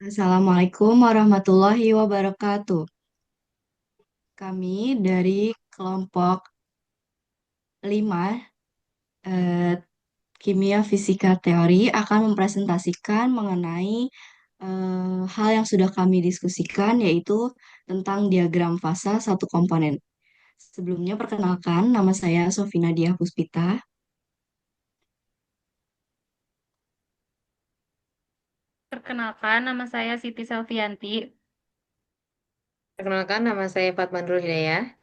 Assalamualaikum warahmatullahi wabarakatuh. Kami dari kelompok 5 eh, Kimia Fisika Teori akan mempresentasikan mengenai hal yang sudah kami diskusikan yaitu tentang diagram fasa satu komponen. Sebelumnya perkenalkan nama saya Sofina Diah Puspita. Perkenalkan, nama saya Siti Selvianti. Perkenalkan, nama saya Fatmanul Hidayah.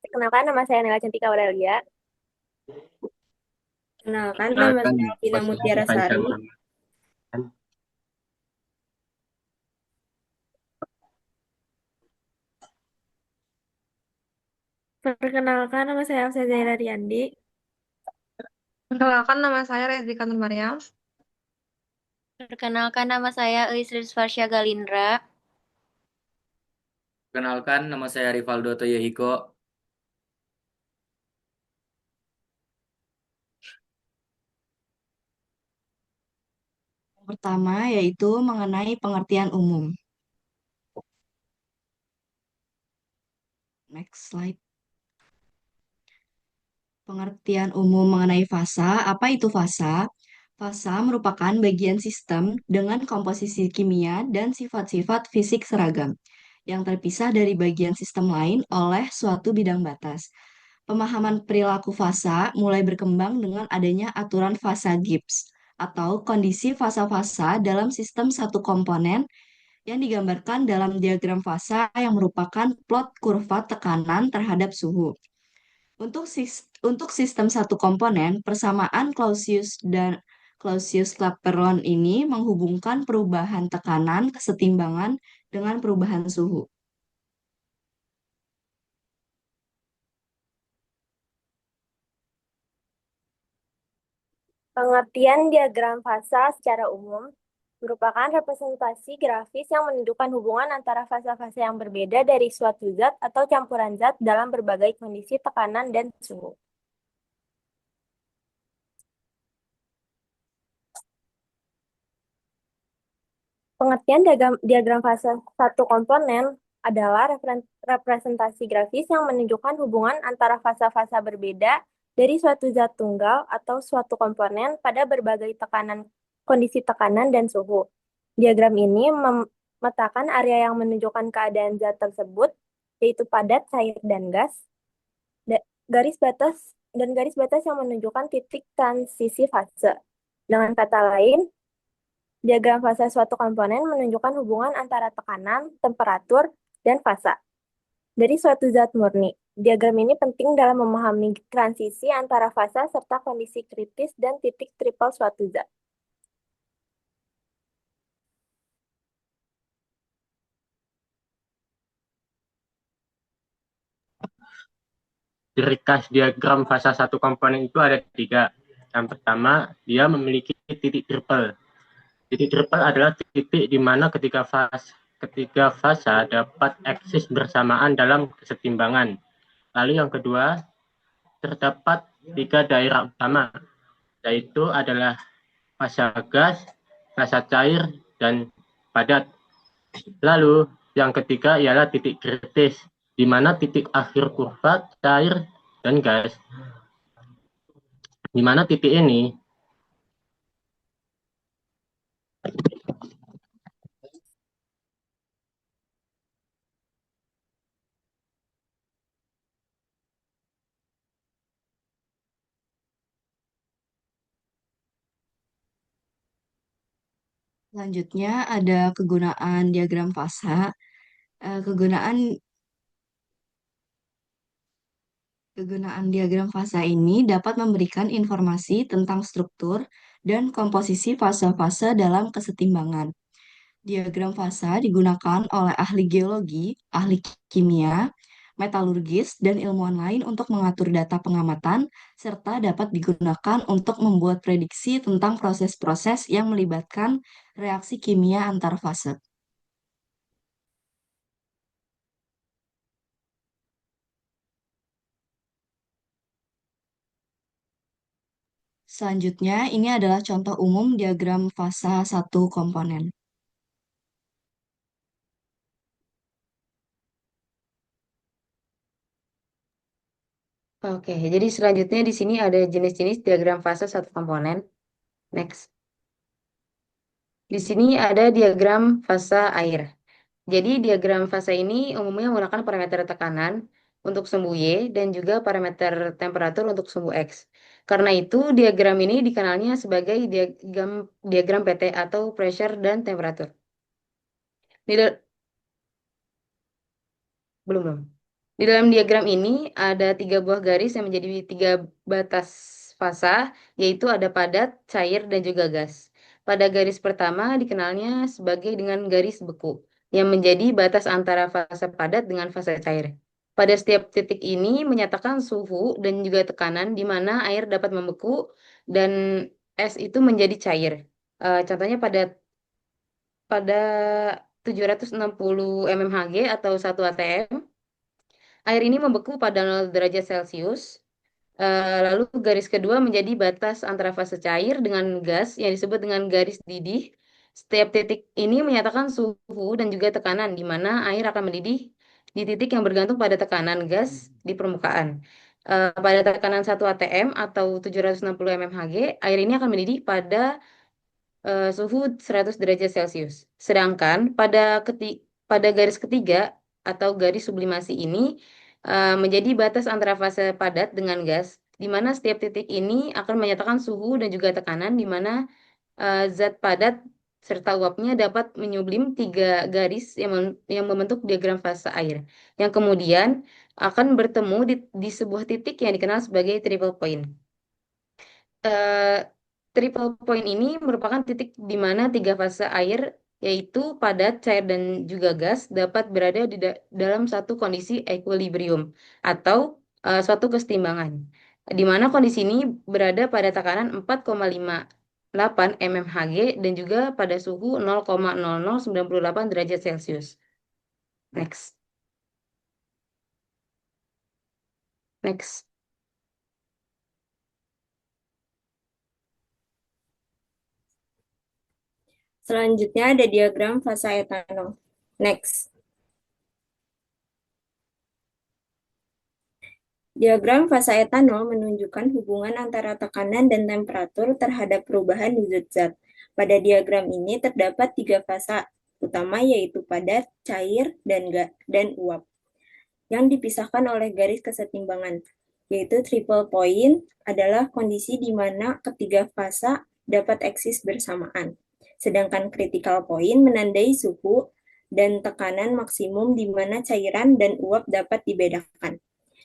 Perkenalkan, nama saya Nela Cantika Aurelia. Perkenalkan, nama Perkenalkan, saya Vina nama saya Mutiara Faisal Sari. Muhammad. Perkenalkan, nama saya Afsa Zaira Riyandi. Perkenalkan, nama saya Rezeki Nur Maryam. Perkenalkan nama saya Eis Rizfarsya Galindra. Kenalkan, nama saya Rivaldo Toyohiko. Yang pertama yaitu mengenai pengertian umum. Next slide. Pengertian umum mengenai fasa. Apa itu fasa? Fasa merupakan bagian sistem dengan komposisi kimia dan sifat-sifat fisik seragam yang terpisah dari bagian sistem lain oleh suatu bidang batas. Pemahaman perilaku fasa mulai berkembang dengan adanya aturan fasa Gibbs atau kondisi fasa-fasa dalam sistem satu komponen yang digambarkan dalam diagram fasa yang merupakan plot kurva tekanan terhadap suhu. Untuk sistem satu komponen, persamaan Clausius dan Clausius-Clapeyron ini menghubungkan perubahan tekanan kesetimbangan dengan perubahan suhu. Pengertian diagram fasa secara umum merupakan representasi grafis yang menunjukkan hubungan antara fasa-fasa yang berbeda dari suatu zat atau campuran zat dalam berbagai kondisi tekanan dan suhu. Pengertian diagram fase satu komponen adalah representasi grafis yang menunjukkan hubungan antara fasa-fasa berbeda dari suatu zat tunggal atau suatu komponen pada berbagai kondisi tekanan dan suhu. Diagram ini memetakan area yang menunjukkan keadaan zat tersebut, yaitu padat, cair, dan gas, garis batas garis batas yang menunjukkan titik transisi fase. Dengan kata lain, diagram fasa suatu komponen menunjukkan hubungan antara tekanan, temperatur, dan fasa dari suatu zat murni. Diagram ini penting dalam memahami transisi antara fasa serta kondisi kritis dan titik triple suatu zat. Ciri khas diagram fasa satu komponen itu ada tiga. Yang pertama, dia memiliki titik triple. Titik triple adalah titik di mana ketiga fasa dapat eksis bersamaan dalam kesetimbangan. Lalu yang kedua, terdapat tiga daerah utama, yaitu adalah fasa gas, fasa cair, dan padat. Lalu yang ketiga ialah titik kritis, di mana titik akhir kurva cair dan gas. Di mana titik ini Selanjutnya ada kegunaan diagram fasa. Kegunaan Kegunaan diagram fasa ini dapat memberikan informasi tentang struktur dan komposisi fase-fase dalam kesetimbangan. Diagram fasa digunakan oleh ahli geologi, ahli kimia, metalurgis, dan ilmuwan lain untuk mengatur data pengamatan, serta dapat digunakan untuk membuat prediksi tentang proses-proses yang melibatkan reaksi kimia antar fase. Selanjutnya, ini adalah contoh umum diagram fasa satu komponen. Oke, jadi selanjutnya di sini ada jenis-jenis diagram fase satu komponen. Next. Di sini ada diagram fase air. Jadi diagram fase ini umumnya menggunakan parameter tekanan untuk sumbu Y dan juga parameter temperatur untuk sumbu X. Karena itu diagram ini dikenalnya sebagai diagram PT atau pressure dan temperatur. Di, dal- belum. Di dalam diagram ini ada 3 buah garis yang menjadi 3 batas fasa, yaitu ada padat, cair, dan juga gas. Pada garis pertama dikenalnya sebagai dengan garis beku, yang menjadi batas antara fase padat dengan fase cair. Pada setiap titik ini menyatakan suhu dan juga tekanan di mana air dapat membeku dan es itu menjadi cair. Contohnya pada 760 mmHg atau 1 atm, air ini membeku pada 0 derajat Celcius. Lalu garis kedua menjadi batas antara fase cair dengan gas yang disebut dengan garis didih. Setiap titik ini menyatakan suhu dan juga tekanan di mana air akan mendidih di titik yang bergantung pada tekanan gas di permukaan. Pada tekanan 1 atm atau 760 mmHg, air ini akan mendidih pada suhu 100 derajat Celcius. Sedangkan pada garis ketiga atau garis sublimasi ini menjadi batas antara fase padat dengan gas, di mana setiap titik ini akan menyatakan suhu dan juga tekanan, di mana zat padat serta uapnya dapat menyublim 3 garis yang membentuk diagram fase air, yang kemudian akan bertemu di sebuah titik yang dikenal sebagai triple point. eh, Triple point ini merupakan titik di mana 3 fase air, yaitu padat, cair, dan juga gas, dapat berada dalam satu kondisi equilibrium atau suatu kesetimbangan, di mana kondisi ini berada pada tekanan 4,58 mmHg dan juga pada suhu 0,0098 derajat Celcius. Next. Next. Selanjutnya ada diagram fasa etanol. Next. Diagram fasa etanol menunjukkan hubungan antara tekanan dan temperatur terhadap perubahan zat-zat. Pada diagram ini terdapat 3 fasa utama, yaitu padat, cair, dan uap, yang dipisahkan oleh garis kesetimbangan, yaitu triple point adalah kondisi di mana ketiga fasa dapat eksis bersamaan. Sedangkan critical point menandai suhu dan tekanan maksimum di mana cairan dan uap dapat dibedakan.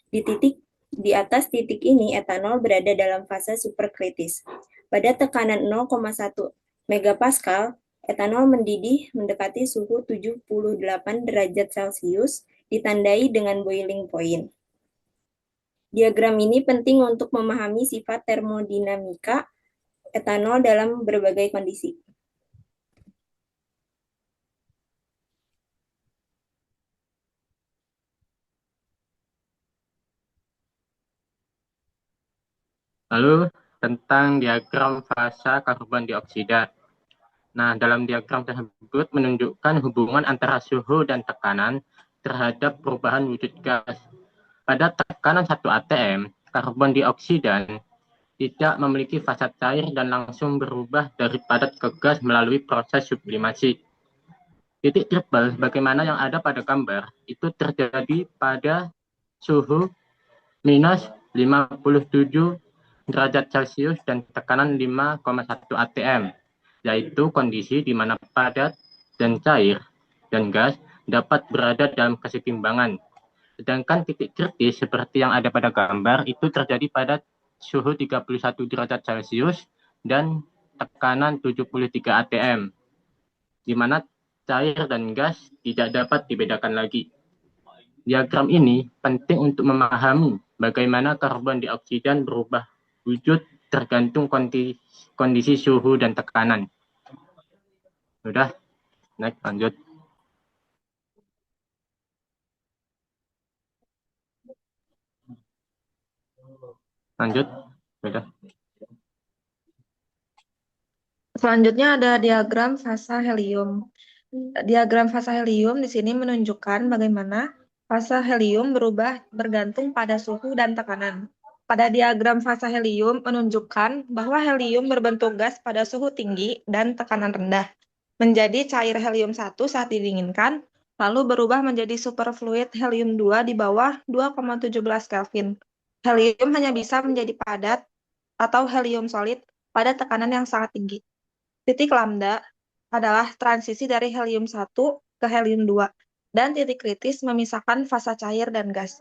Di atas titik ini, etanol berada dalam fase superkritis. Pada tekanan 0,1 megapascal, etanol mendidih mendekati suhu 78 derajat Celcius, ditandai dengan boiling point. Diagram ini penting untuk memahami sifat termodinamika etanol dalam berbagai kondisi. Lalu tentang diagram fasa karbon dioksida. Nah, dalam diagram tersebut menunjukkan hubungan antara suhu dan tekanan terhadap perubahan wujud gas. Pada tekanan 1 atm, karbon dioksida tidak memiliki fasa cair dan langsung berubah dari padat ke gas melalui proses sublimasi. Titik triple, bagaimana yang ada pada gambar, itu terjadi pada suhu minus 57 derajat Celcius dan tekanan 5,1 atm, yaitu kondisi di mana padat dan cair dan gas dapat berada dalam kesetimbangan. Sedangkan titik kritis seperti yang ada pada gambar itu terjadi pada suhu 31 derajat Celcius dan tekanan 73 atm, di mana cair dan gas tidak dapat dibedakan lagi. Diagram ini penting untuk memahami bagaimana karbon dioksida berubah wujud tergantung kondisi suhu dan tekanan. Sudah, next, lanjut. Lanjut, sudah. Selanjutnya ada diagram fasa helium. Diagram fasa helium di sini menunjukkan bagaimana fasa helium berubah bergantung pada suhu dan tekanan. Pada diagram fasa helium menunjukkan bahwa helium berbentuk gas pada suhu tinggi dan tekanan rendah, menjadi cair helium-1 saat didinginkan, lalu berubah menjadi superfluid helium-2 di bawah 2,17 Kelvin. Helium hanya bisa menjadi padat atau helium solid pada tekanan yang sangat tinggi. Titik lambda adalah transisi dari helium-1 ke helium-2, dan titik kritis memisahkan fasa cair dan gas.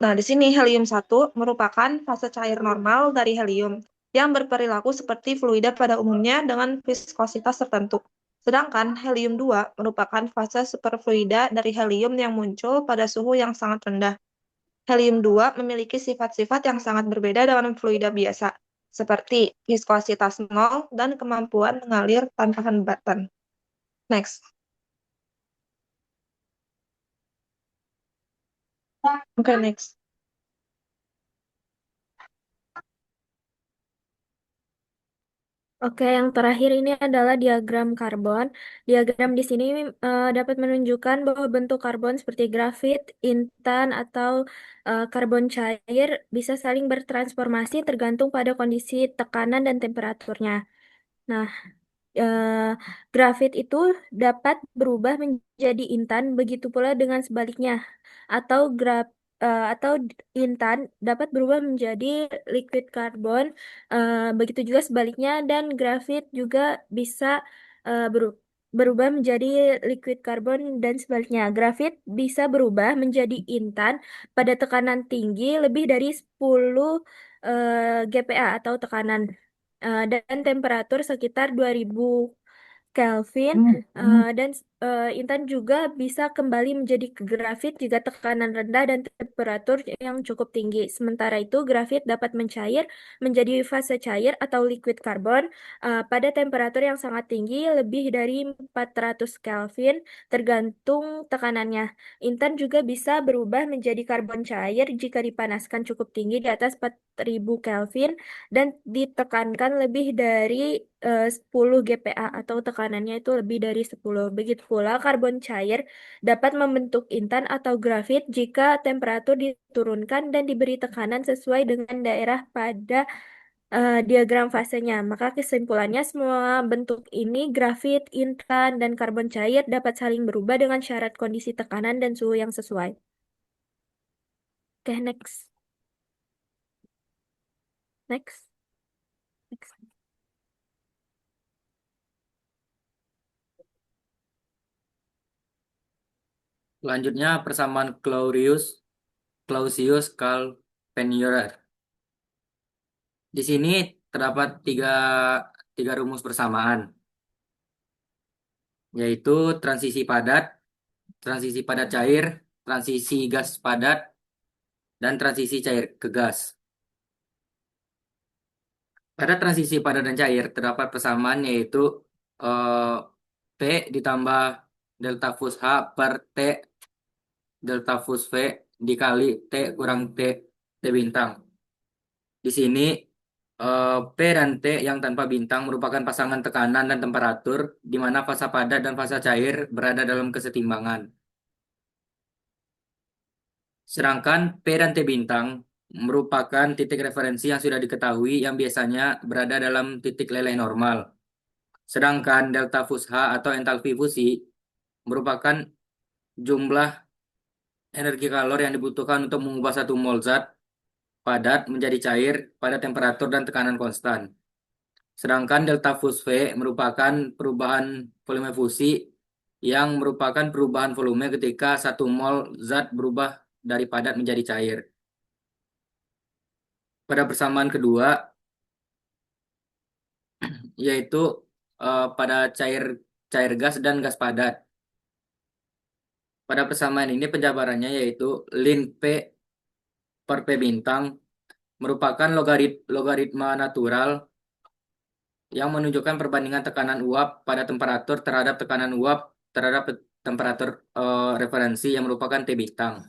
Nah, di sini helium-1 merupakan fase cair normal dari helium yang berperilaku seperti fluida pada umumnya dengan viskositas tertentu. Sedangkan helium-2 merupakan fase superfluida dari helium yang muncul pada suhu yang sangat rendah. Helium-2 memiliki sifat-sifat yang sangat berbeda dengan fluida biasa, seperti viskositas nol dan kemampuan mengalir tanpa hambatan. Next. Oke, next. Oke, yang terakhir ini adalah diagram karbon. Diagram di sini dapat menunjukkan bahwa bentuk karbon seperti grafit, intan, atau karbon cair bisa saling bertransformasi tergantung pada kondisi tekanan dan temperaturnya. Nah, eh, grafit itu dapat berubah menjadi intan, begitu pula dengan sebaliknya. Atau atau intan dapat berubah menjadi liquid carbon, begitu juga sebaliknya, dan grafit juga bisa berubah menjadi liquid carbon dan sebaliknya. Grafit bisa berubah menjadi intan pada tekanan tinggi lebih dari 10 GPa atau tekanan dan temperatur sekitar 2000 Kelvin dan intan juga bisa kembali menjadi grafit jika tekanan rendah dan temperatur yang cukup tinggi. Sementara itu, grafit dapat mencair menjadi fase cair atau liquid carbon pada temperatur yang sangat tinggi, lebih dari 400 Kelvin, tergantung tekanannya. Intan juga bisa berubah menjadi karbon cair jika dipanaskan cukup tinggi di atas 4000 Kelvin dan ditekankan lebih dari 10 GPa atau tekanannya itu lebih dari 10. Begitu pula karbon cair dapat membentuk intan atau grafit jika temperatur diturunkan dan diberi tekanan sesuai dengan daerah pada diagram fasenya. Maka kesimpulannya semua bentuk ini grafit, intan, dan karbon cair dapat saling berubah dengan syarat kondisi tekanan dan suhu yang sesuai. Oke, next. Next. Next. Selanjutnya persamaan Clausius-Calvin-Euler. Di sini terdapat tiga rumus persamaan, yaitu transisi padat cair, transisi gas padat, dan transisi cair ke gas. Pada transisi padat dan cair terdapat persamaan yaitu P ditambah delta fus H per T delta fus V dikali T kurang T bintang. Di sini P dan T yang tanpa bintang merupakan pasangan tekanan dan temperatur di mana fasa padat dan fasa cair berada dalam kesetimbangan. Sedangkan P dan T bintang merupakan titik referensi yang sudah diketahui yang biasanya berada dalam titik leleh normal. Sedangkan delta fus H atau entalpi fusi merupakan jumlah energi kalor yang dibutuhkan untuk mengubah satu mol zat padat menjadi cair pada temperatur dan tekanan konstan. Sedangkan delta fus V merupakan perubahan volume fusi yang merupakan perubahan volume ketika satu mol zat berubah dari padat menjadi cair. Pada persamaan kedua, yaitu pada cair gas dan gas padat. Pada persamaan ini penjabarannya yaitu ln P per P bintang merupakan logaritma natural yang menunjukkan perbandingan tekanan uap pada temperatur terhadap tekanan uap terhadap temperatur referensi yang merupakan T bintang.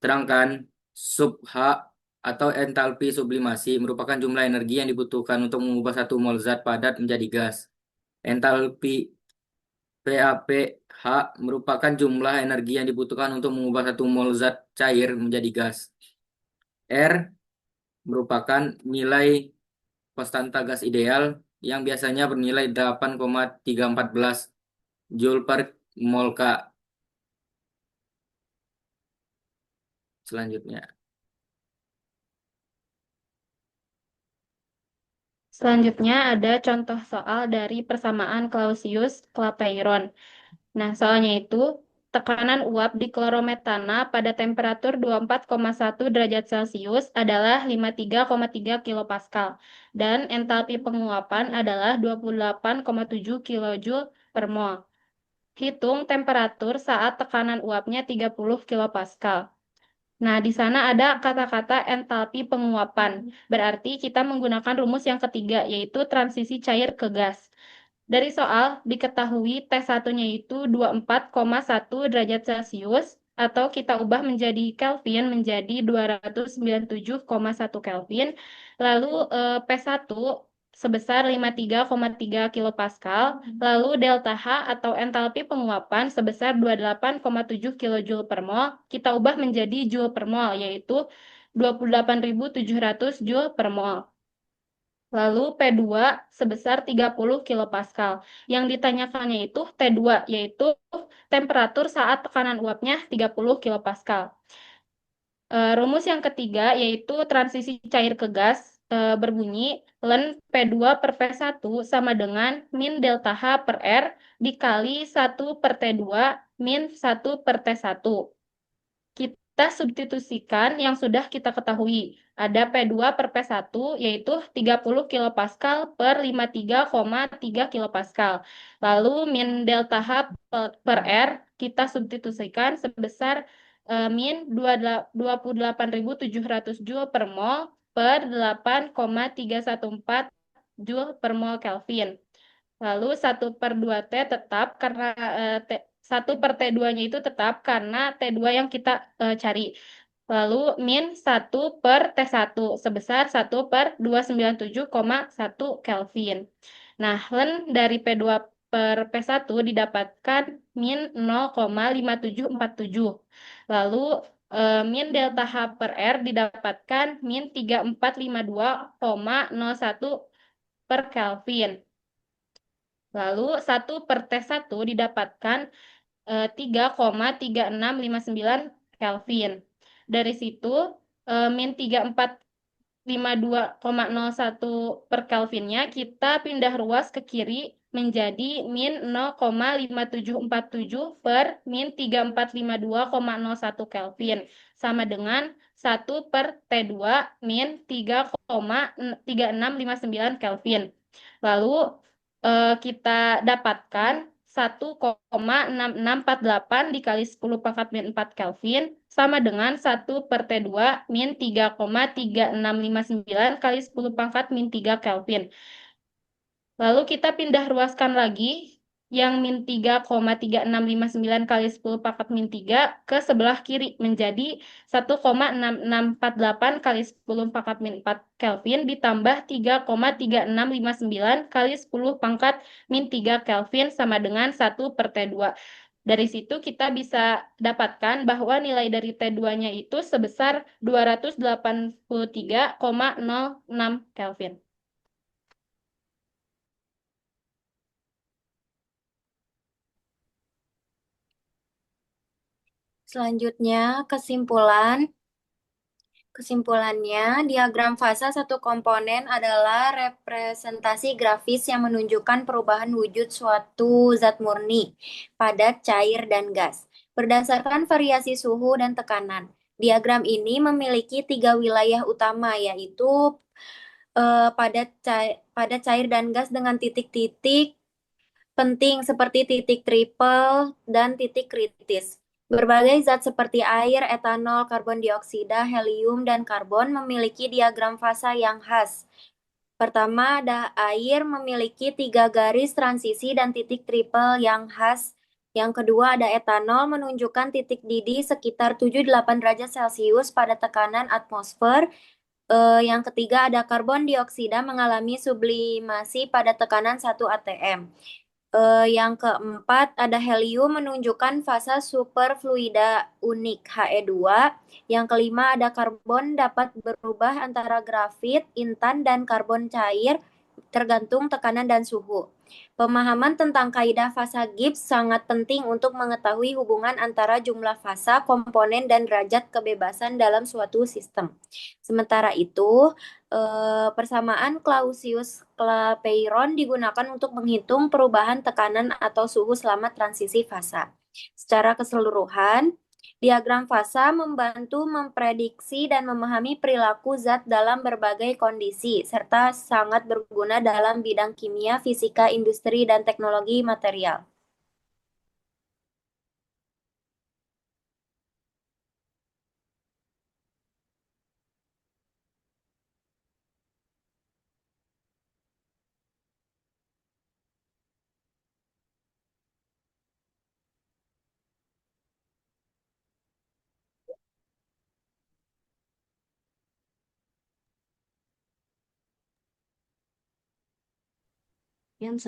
Sedangkan sub H atau entalpi sublimasi merupakan jumlah energi yang dibutuhkan untuk mengubah satu mol zat padat menjadi gas. Entalpi PAPH merupakan jumlah energi yang dibutuhkan untuk mengubah satu mol zat cair menjadi gas. R merupakan nilai konstanta gas ideal yang biasanya bernilai 8,314 Joule per mol K. Selanjutnya. Selanjutnya ada contoh soal dari persamaan Clausius-Clapeyron. Nah, soalnya itu tekanan uap di klorometana pada temperatur 24,1 derajat Celcius adalah 53,3 kilopascal dan entalpi penguapan adalah 28,7 kilojoule per mol. Hitung temperatur saat tekanan uapnya 30 kilopascal. Nah, di sana ada kata-kata entalpi penguapan. Berarti kita menggunakan rumus yang ketiga, yaitu transisi cair ke gas. Dari soal, diketahui T1-nya itu 24,1 derajat Celcius, atau kita ubah menjadi Kelvin menjadi 297,1 Kelvin. Lalu P1 sebesar 53,3 kilopascal, lalu delta H atau entalpi penguapan sebesar 28,7 kilojoule per mol, kita ubah menjadi joule per mol, yaitu 28.700 joule per mol. Lalu P2 sebesar 30 kilopascal. Yang ditanyakannya itu T2, yaitu temperatur saat tekanan uapnya 30 kilopascal. Rumus yang ketiga yaitu transisi cair ke gas berbunyi ln P2 per P1 sama dengan min delta H per R dikali 1 per T2 min 1 per T1. Kita substitusikan yang sudah kita ketahui. Ada P2 per P1 yaitu 30 kilopascal per 53,3 kilopascal. Lalu min delta H per R kita substitusikan sebesar min 28.700 Joule per mol per 8,314 Joule per mol Kelvin. Lalu 1 per 2T tetap karena 1 per T2-nya itu tetap karena T2 yang kita cari. Lalu min 1 per T1 sebesar 1 per 297,1 Kelvin. Nah, ln dari P2 per P1 didapatkan min 0,5747. Lalu min delta H per R didapatkan min 3452,01 per Kelvin. Lalu 1 per T1 didapatkan 3,3659 Kelvin. Dari situ min 3452,01 per Kelvinnya kita pindah ruas ke kiri menjadi min 0,5747 per min 3452,01 Kelvin sama dengan 1 per T2 min 3,3659 Kelvin. Lalu kita dapatkan 1,6648 dikali 10 pangkat min 4 Kelvin sama dengan 1 per T2 min 3,3659 kali 10 pangkat min 3 Kelvin. Lalu kita pindah ruaskan lagi yang min 3,3659 kali 10 pangkat min 3 ke sebelah kiri menjadi 1,6648 kali 10 pangkat min 4 Kelvin ditambah 3,3659 kali 10 pangkat min 3 Kelvin sama dengan 1 per T2. Dari situ kita bisa dapatkan bahwa nilai dari T2-nya itu sebesar 283,06 Kelvin. Selanjutnya, kesimpulannya, diagram fasa satu komponen adalah representasi grafis yang menunjukkan perubahan wujud suatu zat murni, padat, cair, dan gas, berdasarkan variasi suhu dan tekanan. Diagram ini memiliki 3 wilayah utama, yaitu padat, cair, dan gas dengan titik-titik penting seperti titik triple dan titik kritis. Berbagai zat seperti air, etanol, karbon dioksida, helium, dan karbon memiliki diagram fasa yang khas. Pertama, ada air memiliki 3 garis transisi dan titik triple yang khas. Yang kedua, ada etanol menunjukkan titik didih sekitar 78 derajat Celcius pada tekanan atmosfer. Yang ketiga ada karbon dioksida mengalami sublimasi pada tekanan 1 atm. Yang keempat ada helium menunjukkan fasa superfluida unik He2. Yang kelima ada karbon dapat berubah antara grafit, intan, dan karbon cair tergantung tekanan dan suhu. Pemahaman tentang kaidah fasa Gibbs sangat penting untuk mengetahui hubungan antara jumlah fasa, komponen, dan derajat kebebasan dalam suatu sistem. Sementara itu, persamaan Clausius-Clapeyron digunakan untuk menghitung perubahan tekanan atau suhu selama transisi fasa. Secara keseluruhan, diagram fasa membantu memprediksi dan memahami perilaku zat dalam berbagai kondisi, serta sangat berguna dalam bidang kimia, fisika, industri, dan teknologi material. Sekian.